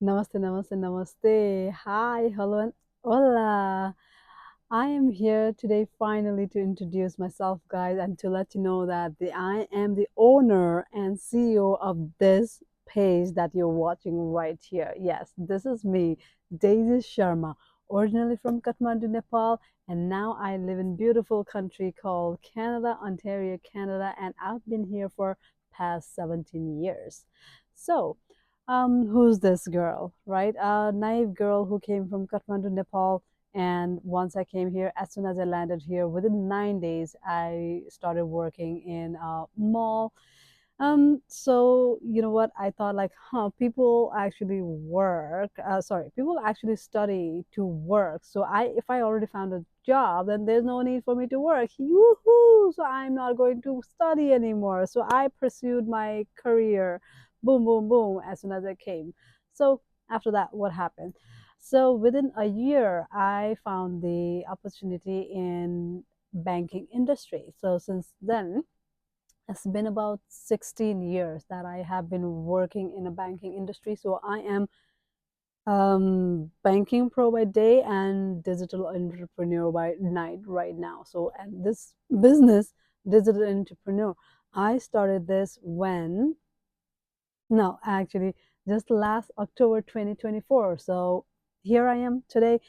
Namaste, namaste, namaste. Hi, hello, and hola. I am here today finally to introduce myself, guys, and to let you know that I am the owner and CEO of this page that you're watching right here. Yes, this is me, Daisy Sharma, originally from Kathmandu, Nepal, and now I live in beautiful country called Canada, Ontario, Canada, and I've been here for past 17 years. So, who's this girl, right? A naive girl who came from Kathmandu, Nepal. And once I came here, as soon as I landed here, within 9 days, I started working in a mall. So you know what? I thought like, people actually work. Sorry, people actually study to work. So if I already found a job, then there's no need for me to work. Woohoo! So I'm not going to study anymore. So I pursued my career boom, boom, boom, as soon as I came. So after that, what happened? So within a year, I found the opportunity in banking industry. So since then, it's been about 16 years that I have been working in a banking industry. So I am banking pro by day and digital entrepreneur by night right now. So, and this business, digital entrepreneur, I started this when no, actually, just last October 2024. So here I am today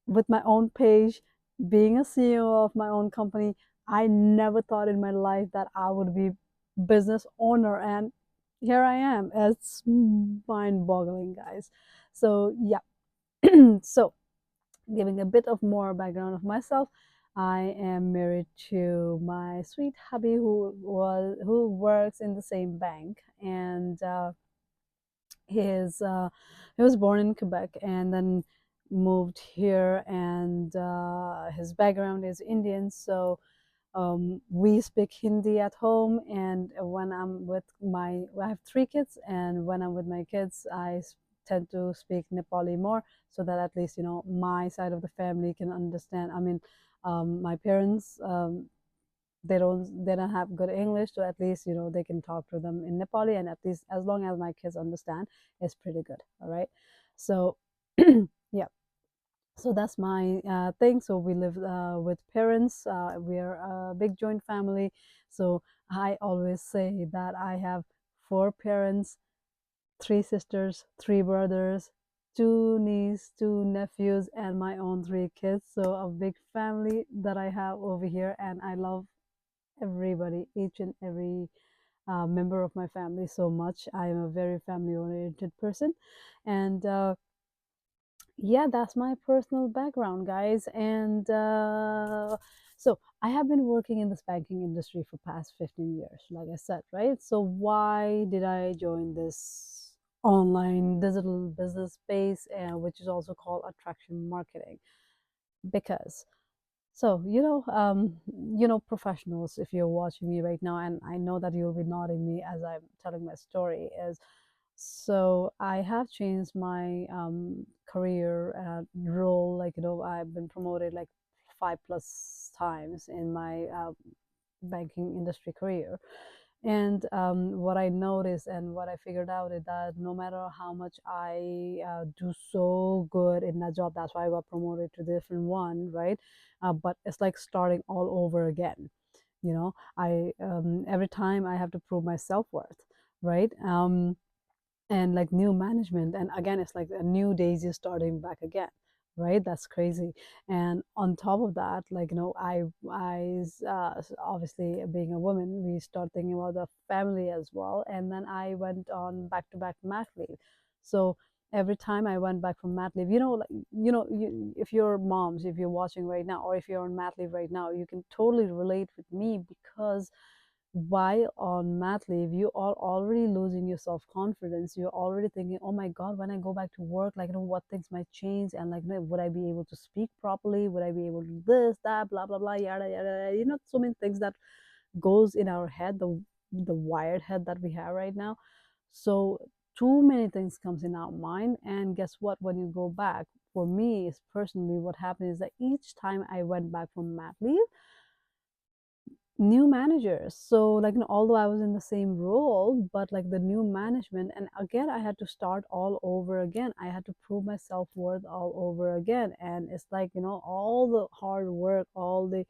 with my own page, being a CEO of my own company. I never thought in my life that I would be business owner, and here I am. It's mind-boggling, guys. So yeah. So giving a bit of more background of myself, I am married to my sweet hubby who works in the same bank, and his he was born in Quebec and then moved here, and his background is Indian. So we speak Hindi at home, and when I have three kids, and when I'm with my kids, tend to speak Nepali more, so that at least my side of the family can understand. I mean, my parents, they don't have good English, so at least they can talk to them in Nepali, and at least as long as my kids understand, it's pretty good. All right, so yeah, so that's my thing. So we live with parents. We're a big joint family. So I always say that I have four parents, three sisters, three brothers, two nieces, two nephews, and my own three kids. So a big family that I have over here, and I love everybody, each and every member of my family so much. I am a very family oriented person, and yeah, that's my personal background, guys. And so I have been working in this banking industry for past 15 years, like I said, right? So why did I join this online digital business space, which is also called attraction marketing? Because so, professionals, if you're watching me right now, and I know that you'll be nodding me as I'm telling my story, is so I have changed my career role. Like, I've been promoted like 5+ times in my banking industry career. And what I noticed and what I figured out is that no matter how much I do so good in that job, that's why I got promoted to different one, right? But it's like starting all over again. I every time I have to prove my self-worth, right? And like new management, and again it's like a new Daisy starting back again, right? That's crazy. And on top of that, like obviously being a woman, we start thinking about the family as well, and then I went on back to back mat leave. So every time I went back from mat leave, like if you're moms, if you're watching right now, or if you're on mat leave right now, you can totally relate with me, because while on mat leave, you are already losing your self confidence. You're already thinking, oh my God, when I go back to work, like, what things might change, and like, would I be able to speak properly? Would I be able to do this, that, blah, blah, blah, yada, yada, yada. So many things that goes in our head, the wired head that we have right now. So too many things comes in our mind, and guess what? When you go back, for me, is personally what happened is that each time I went back from mat leave, new managers. So like, although I was in the same role, but like the new management, and again I had to start all over again. I had to prove my self-worth all over again. And it's like, all the hard work, all the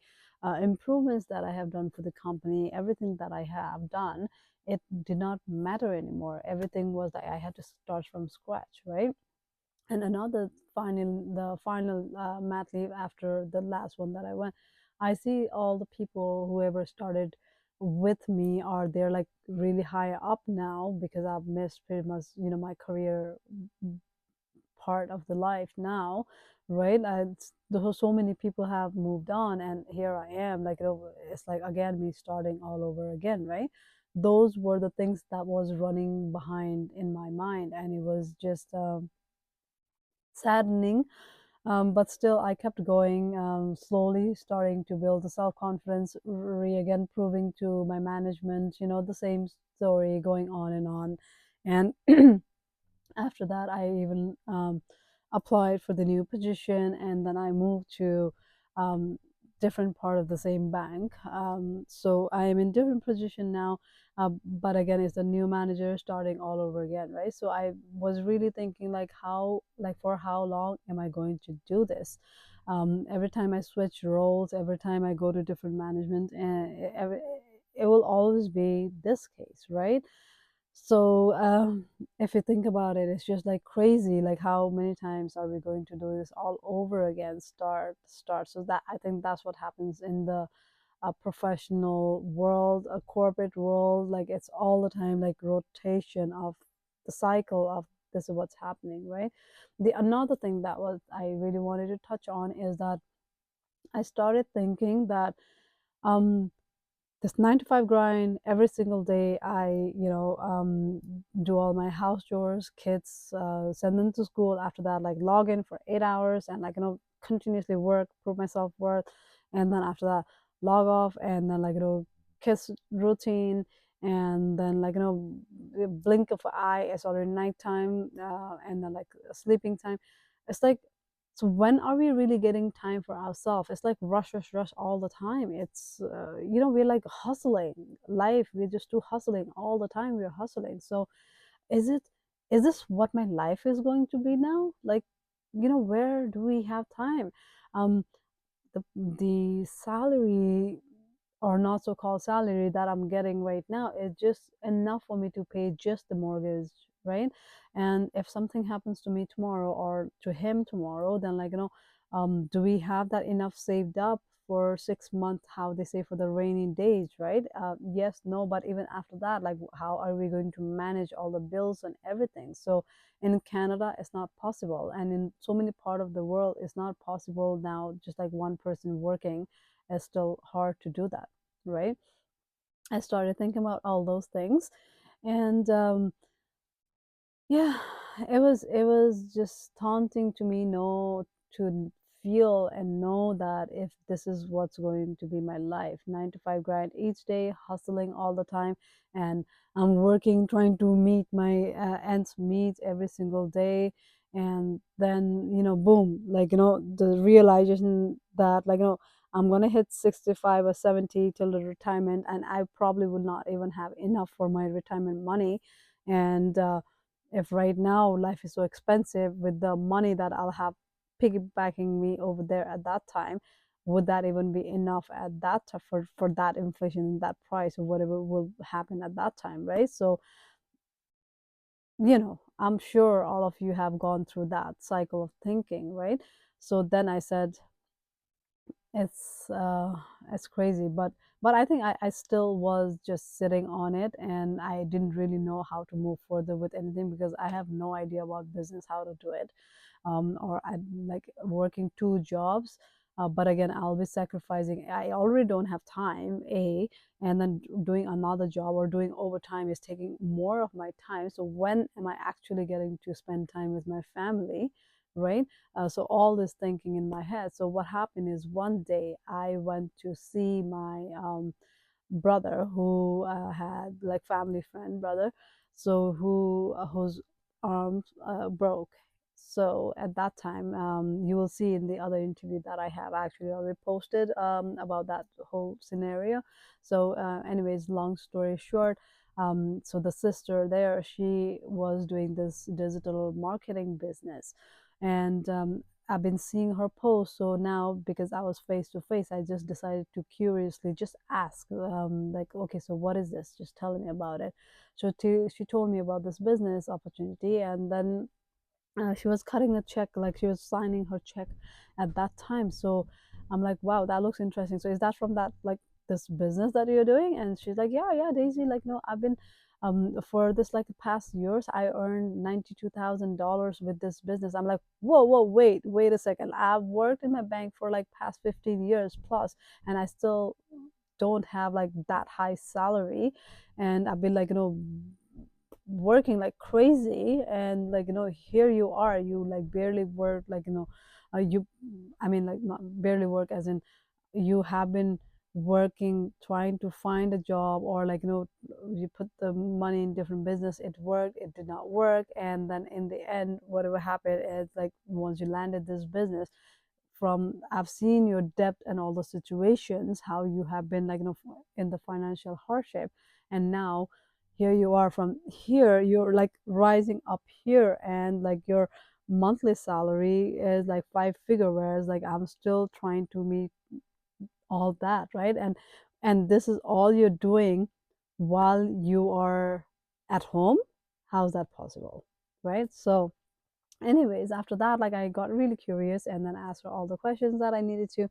improvements that I have done for the company, everything that I have done, it did not matter anymore. Everything was like I had to start from scratch, right? And another the final mat leave after the last one that I went, I see all the people whoever started with me are they're like really high up now, because I've missed pretty much my career part of the life now, right? So many people have moved on, and here I am, like it's like again me starting all over again, right? Those were the things that was running behind in my mind, and it was just saddening. But still, I kept going, slowly starting to build the self confidence, again, proving to my management, the same story going on and on. And after that, I even applied for the new position, and then I moved to um, different part of the same bank. So I am in different position now, but again, it's a new manager starting all over again, right? So I was really thinking like for how long am I going to do this? Every time I switch roles, every time I go to different management, and it will always be this case, right? So if you think about it, it's just like crazy. Like how many times are we going to do this all over again? Start. So that I think that's what happens in the professional world, a corporate world. Like it's all the time like rotation of the cycle of this is what's happening, right? The another thing that was I really wanted to touch on is that I started thinking that um this 9 to 5 grind every single day. I do all my house chores, kids, send them to school. After that, like log in for 8 hours and like continuously work, prove myself worth. And then after that, log off, and then like kids routine. And then like the blink of an eye, it's already nighttime, and then like sleeping time. It's like, so when are we really getting time for ourselves? It's like rush, rush, rush all the time. It's we're like hustling life. We're just too hustling all the time. We're hustling. So is it is this what my life is going to be now? Like, where do we have time? Um, the salary, or not so called salary, that I'm getting right now is just enough for me to pay just the mortgage, right? And if something happens to me tomorrow or to him tomorrow, then like do we have that enough saved up for 6 months, how they say, for the rainy days, right? Yes, no, but even after that, like how are we going to manage all the bills and everything? So in Canada, it's not possible, and in so many part of the world, it's not possible now. Just like one person working, it's still hard to do that, right? I started thinking about all those things, and yeah, it was just taunting to me, know to feel and know that if this is what's going to be my life, 9 to 5 grind each day, hustling all the time, and I'm working, trying to meet my ends meet every single day, and then boom, like the realization that like I'm gonna hit 65 or 70 till the retirement, and I probably will not even have enough for my retirement money. And if right now life is so expensive, with the money that I'll have piggybacking me over there at that time, would that even be enough at that for that inflation, that price, or whatever will happen at that time, right? So I'm sure all of you have gone through that cycle of thinking, right? So then I said, it's it's crazy, but I think I still was just sitting on it, and I didn't really know how to move further with anything, because I have no idea about business, how to do it. Or I like working two jobs, but again, I'll be sacrificing. I already don't have time, and then doing another job or doing overtime is taking more of my time. So when am I actually getting to spend time with my family, right? So all this thinking in my head. So what happened is, one day I went to see my brother, who had like family friend brother, so whose arms broke. So at that time, you will see in the other interview that I have actually already posted about that whole scenario. So, anyways, long story short, so the sister there, she was doing this digital marketing business, and I've been seeing her post. So now, because I was face to face, I just decided to curiously just ask, like, okay, so what is this? Just tell me about it. So she told me about this business opportunity, and then she was cutting a check, like she was signing her check at that time. So I'm like, wow, that looks interesting. So is that from that, like, this business that you're doing? And she's like, yeah, yeah, Daisy, like, no, I've been for this, like, the past years, I earned $92,000 with this business. I'm like, whoa, whoa, wait a second. I've worked in my bank for like past 15 years plus, and I still don't have like that high salary. And I've been, like, working like crazy, and, like, here you are, you like barely work, like, you I mean, like, not barely work as in you have been working trying to find a job, or, like, you put the money in different business, it worked, it did not work, and then in the end whatever happened is, like, once you landed this business, from I've seen your depth and all the situations, how you have been, like, in the financial hardship, and now here you are, from here you're like rising up here, and like your monthly salary is like 5 figure, whereas like I'm still trying to meet all that, right? And this is all you're doing while you are at home. How's that possible, right? So anyways, after that, like, I got really curious and then asked her all the questions that I needed to,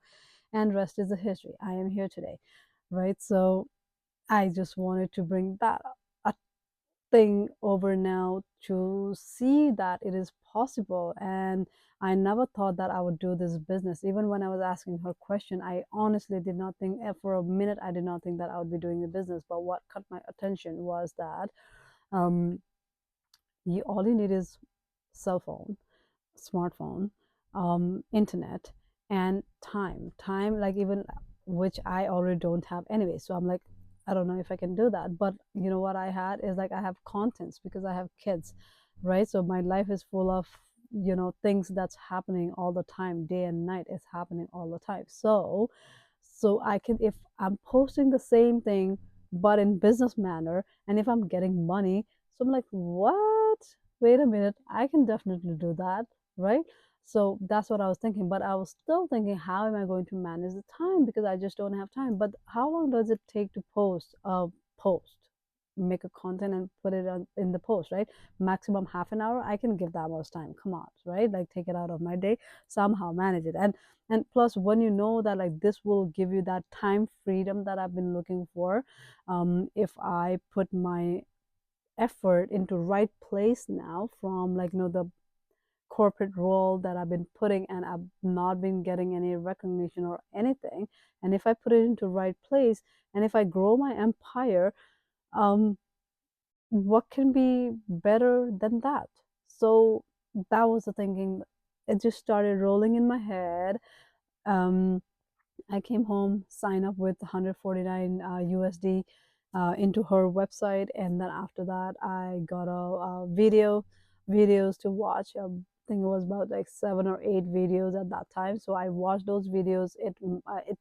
and rest is the history. I am here today, right? So I just wanted to bring that a thing over now to see that it is possible. And I never thought that I would do this business. Even when I was asking her question, I honestly did not think, for a minute, I did not think that I would be doing the business. But what caught my attention was that um, all you need is cell phone, smartphone, internet, and time, like, even, which I already don't have anyway. So I'm like, I don't know if I can do that. But you know what I had is, like, I have contents because I have kids, right? So my life is full of, things that's happening all the time, day and night, is happening all the time. So I can, if I'm posting the same thing but in business manner, and if I'm getting money, so I'm like, what? Wait a minute, I can definitely do that, right? So that's what I was thinking. But I was still thinking, how am I going to manage the time? Because I just don't have time. But how long does it take to post a post? Make a content and put it on in the post, right? Maximum half an hour. I can give that much time. Come on, right? Like, take it out of my day, somehow manage it. And plus, when you know that, like, this will give you that time freedom that I've been looking for, if I put my effort into right place now, from, like, the corporate role that I've been putting, and I've not been getting any recognition or anything, and if I put it into right place, and if I grow my empire, um what can be better than that? So that was the thinking. It just started rolling in my head. um I came home, signed up with 149 USD into her website, and then after that, I got a videos to watch. I think it was about like 7 or 8 videos at that time. So I watched those videos. It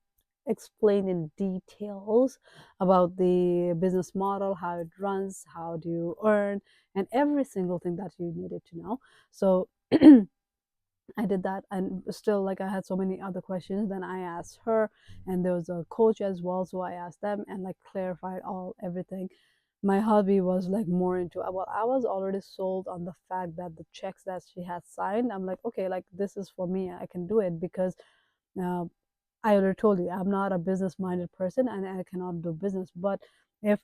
explained in details about the business model, how it runs, how do you earn, and every single thing that you needed to know. So I did that, and still, like, I had so many other questions. Then I asked her, and there was a coach as well, so I asked them and, like, clarified all everything. My hubby was like more into, well, I was already sold on the fact that the checks that she had signed, I'm like, okay, like, this is for me. I can do it because uh, I already told you, I'm not a business minded person, and I cannot do business. But if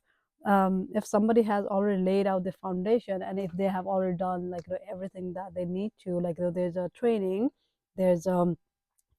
somebody has already laid out the foundation, and if they have already done, like, everything that they need to, like, there's a training, there's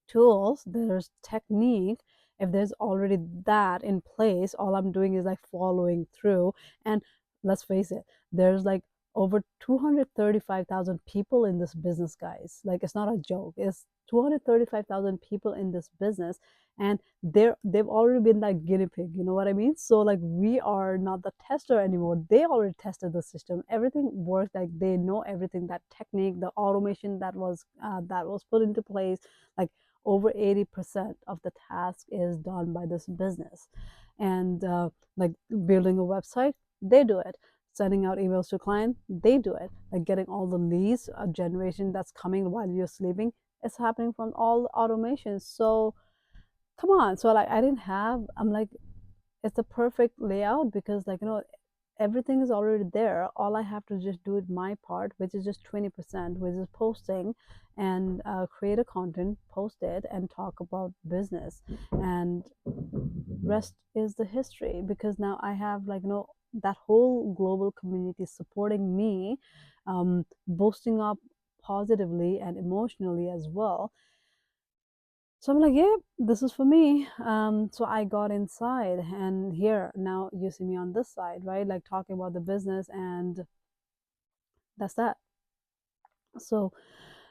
tools, there's technique. If there's already that in place, all I'm doing is like following through. And let's face it, there's like over 235,000 people in this business, guys. Like, it's not a joke. It's 235,000 people in this business, and they've already been that guinea pig. You know what I mean? So like, we are not the tester anymore. They already tested the system. Everything worked. Like, they know everything. That technique, the automation that was put into place, like over 80% of the task is done by this business. And like building a website, they do it. Sending out emails to client, they do it. Like getting all the leads generation that's coming while you're sleeping, it's happening from all the automations. So come on. So like, I didn't have, I'm like, it's the perfect layout, because like, everything is already there. All I have to just do it my part, which is just 20%, which is posting and create a content, post it, and talk about business. And rest is the history, because now I have, like, that whole global community supporting me, boosting up positively and emotionally as well. So I'm like, yeah, this is for me. So I got inside, and here now you see me on this side, right? Like talking about the business, and that's that. So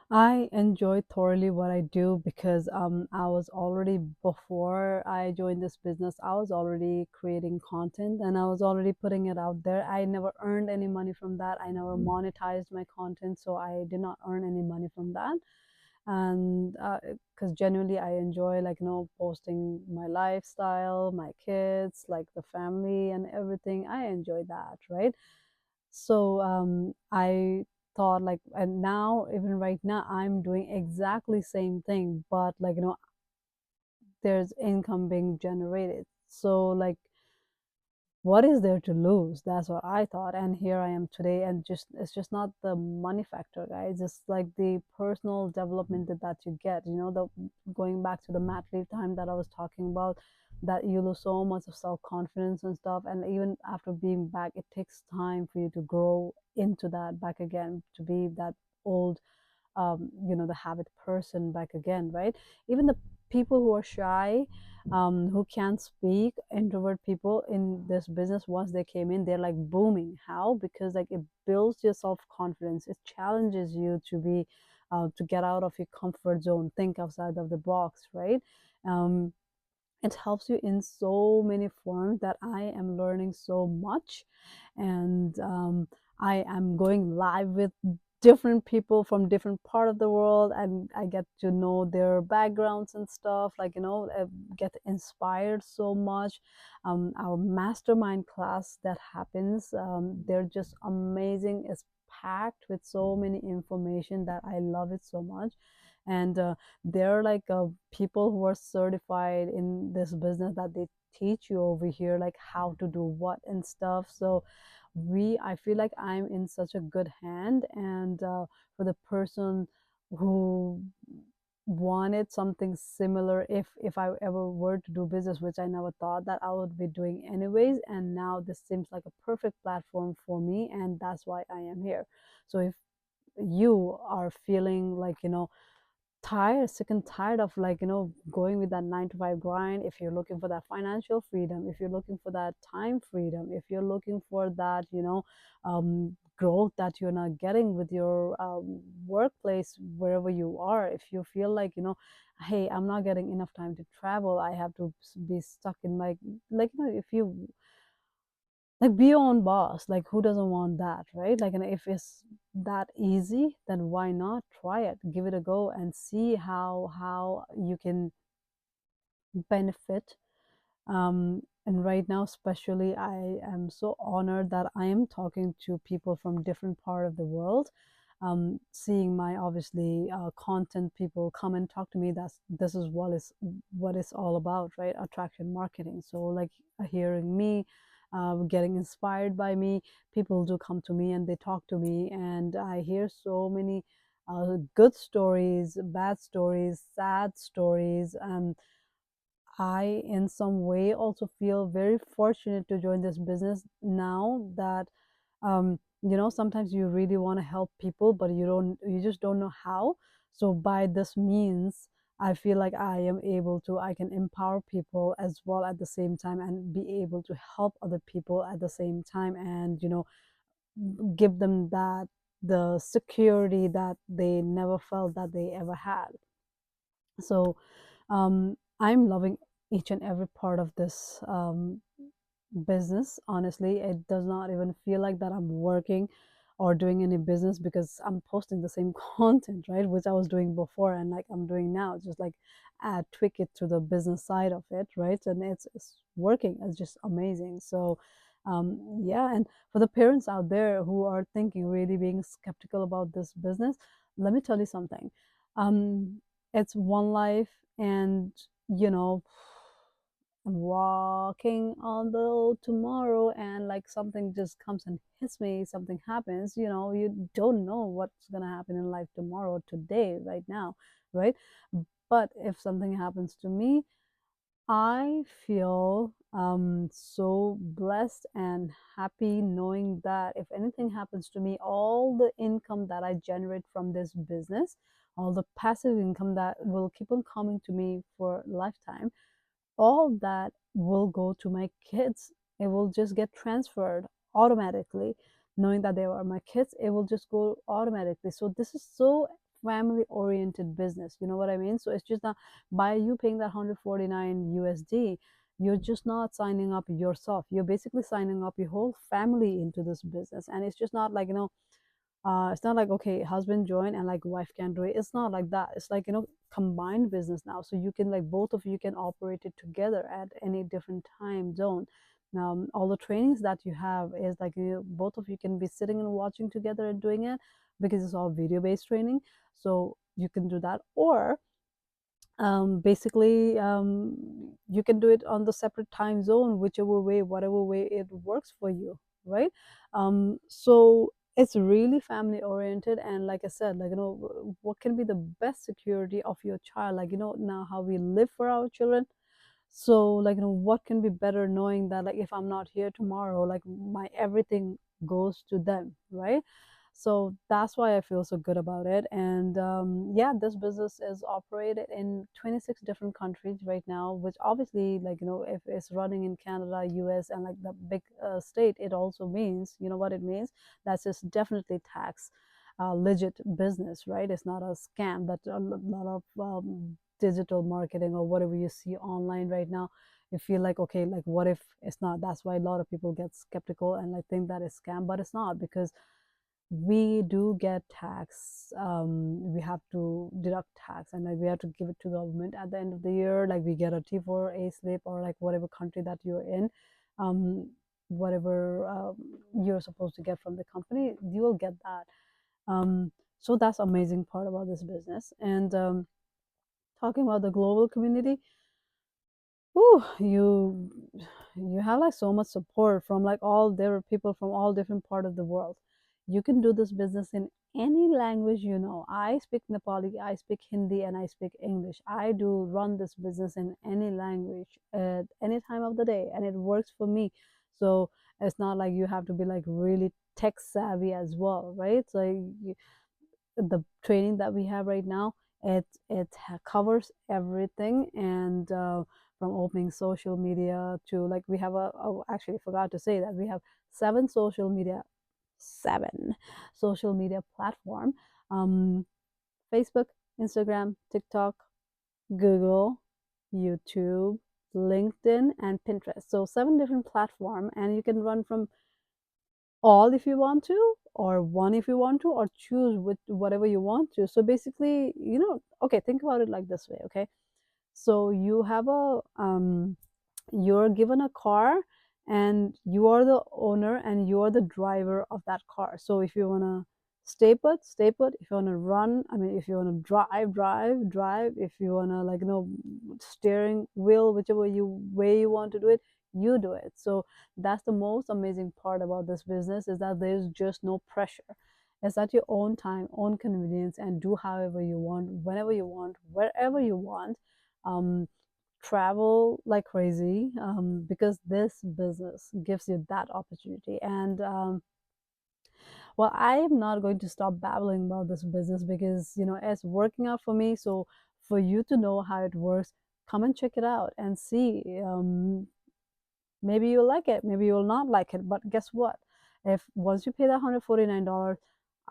I enjoy thoroughly what I do, because I was already, before I joined this business, I was already creating content, and I was already putting it out there. I never earned any money from that. I never monetized my content, so I did not earn any money from that. And because genuinely I enjoy, like, posting my lifestyle, my kids, like the family and everything. I enjoy that, right? So I thought, like, and now, even right now, I'm doing exactly same thing, but like, there's income being generated. So like, what is there to lose? That's what I thought. And here I am today, and just, it's just not the money factor, guys. It's like the personal development that you get, the going back to the mat leave time that I was talking about, that you lose so much of self-confidence and stuff. And even after being back, it takes time for you to grow into that back again, to be that old, the habit person back again, right? Even the people who are shy, who can't speak, introvert people in this business, once they came in, they're like booming. How? Because like, it builds your self-confidence. It challenges you to be, to get out of your comfort zone, think outside of the box, right? um, it helps you in so many forms that I am learning so much. And I am going live with different people from different part of the world, and I get to know their backgrounds and stuff, like, get inspired so much. Our mastermind class that happens, they're just amazing. It's packed with so many information that I love it so much. And they're like, people who are certified in this business, that they teach you over here, like how to do what and stuff. So I feel like I'm in such a good hand. And for the person who wanted something similar, if I ever were to do business, which I never thought that I would be doing anyways, and now this seems like a perfect platform for me, and that's why I am here. So if you are feeling like, tired, sick and tired of, like, going with that 9 to 5 grind, if you're looking for that financial freedom, if you're looking for that time freedom, if you're looking for that, growth that you're not getting with your workplace, wherever you are, if you feel like, hey, I'm not getting enough time to travel, I have to be stuck in my, like, if you like, be your own boss, like, who doesn't want that, right? Like, and if it's that easy, then why not try it, give it a go, and see how you can benefit. And right now, especially, I am so honored that I am talking to people from different part of the world. Seeing my, obviously, content, people come and talk to me. This is what it's all about, right? Attraction marketing. So like, hearing me, getting inspired by me, people do come to me and they talk to me, and I hear so many good stories, bad stories, sad stories. I, in some way, also feel very fortunate to join this business now, that, sometimes you really want to help people, but you just don't know how. So by this means, I feel like I can empower people as well at the same time, and be able to help other people at the same time. And, give them that the security that they never felt that they ever had. So I'm loving each and every part of this business. Honestly, it does not even feel like that I'm working or doing any business because I'm posting the same content, right? Which I was doing before and like I'm doing now, just like add tweak it to the business side of it, right? And it's working. It's just amazing. So yeah, and for the parents out there who are thinking, really being skeptical about this business, let me tell you something. Um, it's one life, and you know, I'm walking on the road tomorrow and like something just comes and hits me, something happens, you don't know what's gonna happen in life tomorrow, today, right now, right? But if something happens to me, I feel so blessed and happy knowing that if anything happens to me, all the income that I generate from this business, all the passive income that will keep on coming to me for a lifetime, all that will go to my kids. It will just get transferred automatically. Knowing that they are my kids, it will just go automatically. So this is so family oriented business. You know what I mean? So it's just not by you paying that 149 USD, you're just not signing up yourself. You're basically signing up your whole family into this business. And it's just not like, it's not like, okay, husband join and like wife can do it. It's not like that. It's like, combined business now, so you can like both of you can operate it together at any different time zone. Now all the trainings that you have is like both of you can be sitting and watching together and doing it, because it's all video based training. So you can do that, or basically you can do it on the separate time zone, whichever way, whatever way it works for you, right? So it's really family oriented, and like I said, like, what can be the best security of your child, like, now how we live for our children. So like, what can be better knowing that like if I'm not here tomorrow, like my everything goes to them, right? So that's why I feel so good about it. And yeah, this business is operated in 26 different countries right now, which obviously, like, if it's running in Canada, US, and like the big state, it also means, you know what it means? That's just definitely tax legit business, right? It's not a scam that a lot of digital marketing or whatever you see online right now, you feel like, okay, like what if it's not? That's why a lot of people get skeptical and like think that it's scam, but it's not, because we do get tax. We have to deduct tax, and like we have to give it to government at the end of the year. Like we get a T4A slip, or like whatever country that you're in, um, whatever you're supposed to get from the company, you will get that. So that's amazing part about this business. And talking about the global community, ooh, you have like so much support from like all there are people from all different part of the world. You can do this business in any language, I speak Nepali, I speak Hindi, and I speak English. I do run this business in any language at any time of the day, and it works for me. So it's not like you have to be like really tech savvy as well, right? So the training that we have right now, it covers everything. And from opening social media to like we have actually forgot to say that we have seven social media platform: um, Facebook, Instagram, TikTok, Google, YouTube, LinkedIn, and Pinterest. So seven different platform, and you can run from all if you want to, or one if you want to, or choose with whatever you want to. So basically, okay, think about it like this way, okay? So you have a you're given a car, and you are the owner and you are the driver of that car. So if you want to stay put, stay put. If you want to run, I mean, if you want to drive, drive. If you want to, like, steering wheel, whichever way you want to do it, you do it. So that's the most amazing part about this business, is that there's just no pressure. It's at your own time, own convenience, and do however you want, whenever you want, wherever you want. um, Travel like crazy, because this business gives you that opportunity. And well, I am not going to stop babbling about this business, because it's working out for me. So for you to know how it works, come and check it out and see. Maybe you'll like it, maybe you'll not like it, but guess what? If once you pay that $149,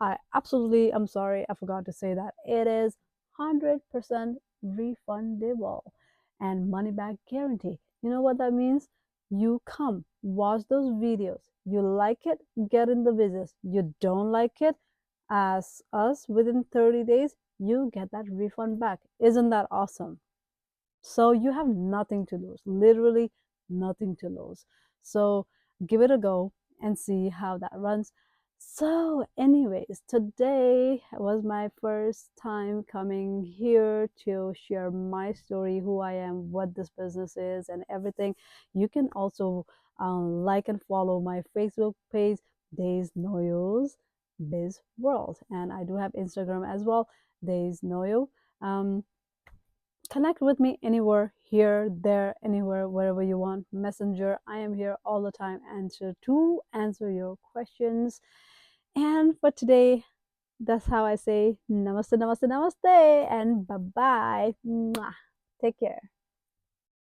I'm sorry, I forgot to say that it is 100% refundable and money back guarantee. You know what that means? You come, watch those videos. You like it, get in the business. You don't like it, as us within 30 days, you get that refund back. Isn't that awesome? So you have nothing to lose, literally nothing to lose. So give it a go and see how that runs. So, anyways, today was my first time coming here to share my story, who I am, what this business is, and everything. You can also like and follow my Facebook page, Days Noyo's Biz World, and I do have Instagram as well, Days Noyo. Um, Connect with me anywhere, here, there, anywhere, wherever you want. Messenger, I am here all the time answer your questions. And for today, that's how I say namaste, namaste, namaste, and bye bye. Mwah. Take care.